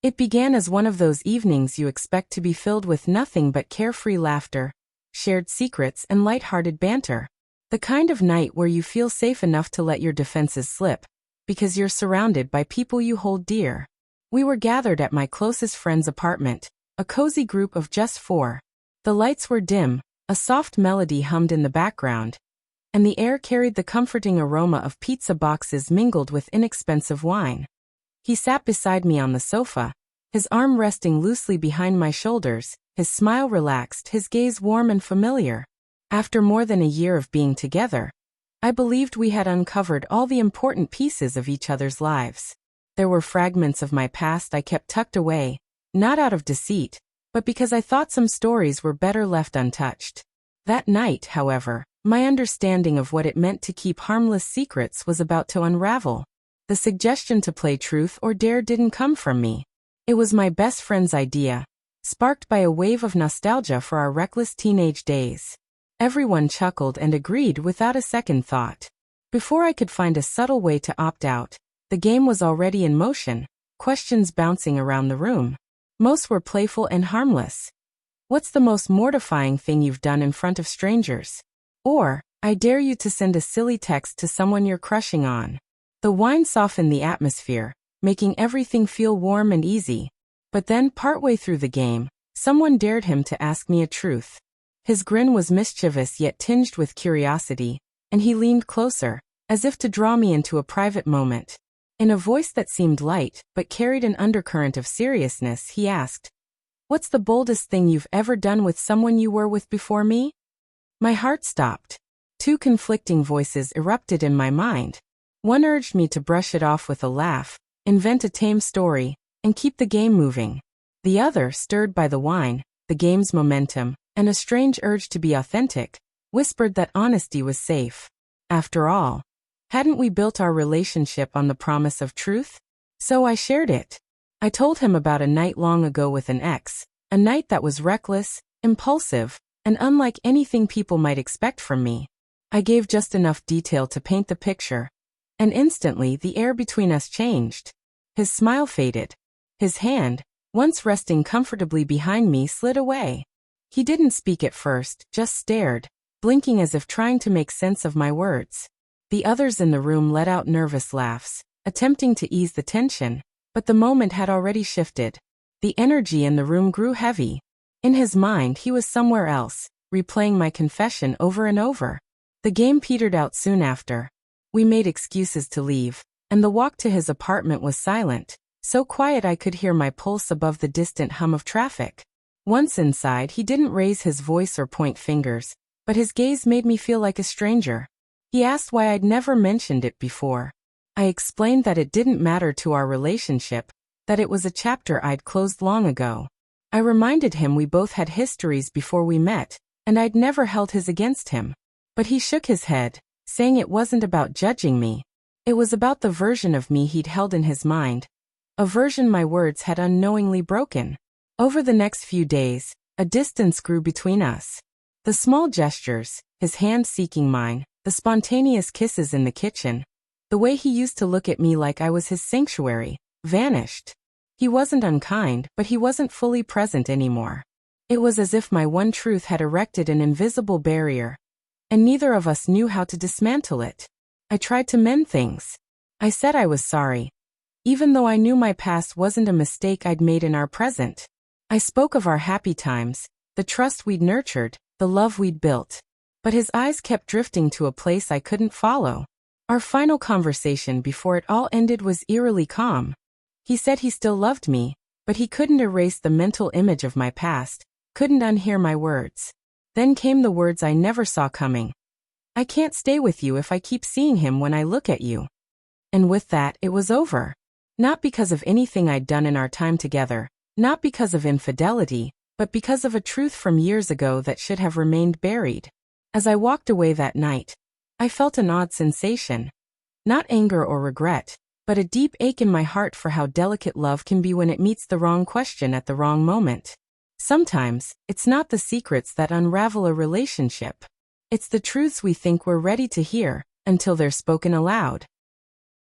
It began as one of those evenings you expect to be filled with nothing but carefree laughter, shared secrets, and light-hearted banter. The kind of night where you feel safe enough to let your defenses slip, because you're surrounded by people you hold dear. We were gathered at my closest friend's apartment, a cozy group of just 4. The lights were dim, a soft melody hummed in the background, and the air carried the comforting aroma of pizza boxes mingled with inexpensive wine. He sat beside me on the sofa, his arm resting loosely behind my shoulders, his smile relaxed, his gaze warm and familiar. After more than a year of being together, I believed we had uncovered all the important pieces of each other's lives. There were fragments of my past I kept tucked away, not out of deceit, but because I thought some stories were better left untouched. That night, however, my understanding of what it meant to keep harmless secrets was about to unravel. The suggestion to play truth or dare didn't come from me. It was my best friend's idea, sparked by a wave of nostalgia for our reckless teenage days. Everyone chuckled and agreed without a second thought. Before I could find a subtle way to opt out, the game was already in motion, questions bouncing around the room. Most were playful and harmless. What's the most mortifying thing you've done in front of strangers? Or, I dare you to send a silly text to someone you're crushing on. The wine softened the atmosphere, making everything feel warm and easy. But then, partway through the game, someone dared him to ask me a truth. His grin was mischievous yet tinged with curiosity, and he leaned closer, as if to draw me into a private moment. In a voice that seemed light, but carried an undercurrent of seriousness, he asked, "What's the boldest thing you've ever done with someone you were with before me?" My heart stopped. 2 conflicting voices erupted in my mind. One urged me to brush it off with a laugh, invent a tame story, and keep the game moving. The other, stirred by the wine, the game's momentum, and a strange urge to be authentic, whispered that honesty was safe. After all, hadn't we built our relationship on the promise of truth? So I shared it. I told him about a night long ago with an ex, a night that was reckless, impulsive, and unlike anything people might expect from me. I gave just enough detail to paint the picture, and instantly the air between us changed. His smile faded. His hand, once resting comfortably behind me, slid away. He didn't speak at first, just stared, blinking as if trying to make sense of my words. The others in the room let out nervous laughs, attempting to ease the tension, but the moment had already shifted. The energy in the room grew heavy. In his mind, he was somewhere else, replaying my confession over and over. The game petered out soon after. We made excuses to leave, and the walk to his apartment was silent, so quiet I could hear my pulse above the distant hum of traffic. Once inside, he didn't raise his voice or point fingers, but his gaze made me feel like a stranger. He asked why I'd never mentioned it before. I explained that it didn't matter to our relationship, that it was a chapter I'd closed long ago. I reminded him we both had histories before we met, and I'd never held his against him. But he shook his head, saying it wasn't about judging me. It was about the version of me he'd held in his mind, a version my words had unknowingly broken. Over the next few days, a distance grew between us. The small gestures, his hand seeking mine, the spontaneous kisses in the kitchen, the way he used to look at me like I was his sanctuary, vanished. He wasn't unkind, but he wasn't fully present anymore. It was as if my one truth had erected an invisible barrier, and neither of us knew how to dismantle it. I tried to mend things. I said I was sorry, even though I knew my past wasn't a mistake I'd made in our present. I spoke of our happy times, the trust we'd nurtured, the love we'd built. But his eyes kept drifting to a place I couldn't follow. Our final conversation before it all ended was eerily calm. He said he still loved me, but he couldn't erase the mental image of my past, couldn't unhear my words. Then came the words I never saw coming. "I can't stay with you if I keep seeing him when I look at you." And with that, it was over. Not because of anything I'd done in our time together, not because of infidelity, but because of a truth from years ago that should have remained buried. As I walked away that night, I felt an odd sensation. Not anger or regret, but a deep ache in my heart for how delicate love can be when it meets the wrong question at the wrong moment. Sometimes, it's not the secrets that unravel a relationship. It's the truths we think we're ready to hear, until they're spoken aloud.